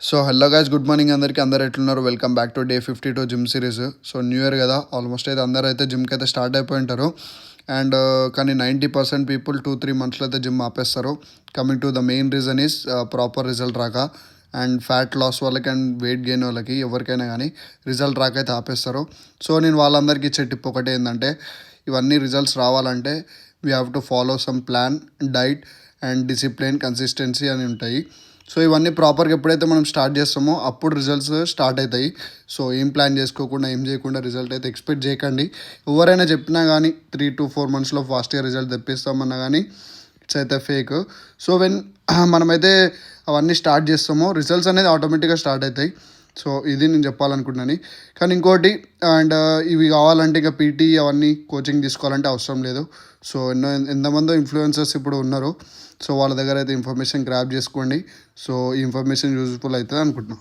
So hello guys, good morning అందరికీ. అందరు ఎట్లున్నారు? Welcome back to day 52 gym series. So new year కదా, almost అయితే అందరూ అయితే జిమ్కి అయితే స్టార్ట్ అయిపోయి ఉంటారు. అండ్ కానీ 90% పీపుల్ 2-3 మంత్స్లో అయితే జిమ్ ఆపేస్తారు. Coming to the main reason is proper result రాక. అండ్ ఫ్యాట్ లాస్ వాళ్ళకి అండ్ వెయిట్ గెయిన్ వాళ్ళకి ఎవరికైనా కానీ రిజల్ట్ రాక అయితే ఆపేస్తారు. సో నేను వాళ్ళందరికీ ఇచ్చే టిప్ ఒకటి ఏంటంటే, ఇవన్నీ రిజల్ట్స్ రావాలంటే we have to follow some plan, diet and discipline, consistency అని ఉంటాయి. సో ఇవన్నీ ప్రాపర్గా ఎప్పుడైతే మనం స్టార్ట్ చేస్తామో అప్పుడు రిజల్ట్స్ స్టార్ట్ అవుతాయి. సో ఏం ప్లాన్ చేసుకోకుండా, ఏం చేయకుండా రిజల్ట్ అయితే ఎక్స్పెక్ట్ చేయకండి. ఎవరైనా చెప్పినా కానీ 3-4 మంత్స్లో ఫాస్ట్గా రిజల్ట్ తెప్పిస్తామన్నా కానీ ఇట్స్ అయితే ఫేక్. సో మనమైతే అవన్నీ స్టార్ట్ చేస్తామో రిజల్ట్స్ అనేది ఆటోమేటిక్గా స్టార్ట్ అవుతాయి. సో ఇది నేను చెప్పాలనుకుంటున్నాను. కానీ ఇంకోటి, అండ్ ఇవి కావాలంటే ఇంకా పీటీ అవన్నీ కోచింగ్ తీసుకోవాలంటే అవసరం లేదు. సో ఎంతమందో ఇన్ఫ్లుయెన్సర్స్ ఇప్పుడు ఉన్నారు. సో వాళ్ళ దగ్గర అయితే ఇన్ఫర్మేషన్ గ్రాప్ చేసుకోండి. సో ఈ ఇన్ఫర్మేషన్ యూజ్ఫుల్ అవుతుంది అనుకుంటున్నాను.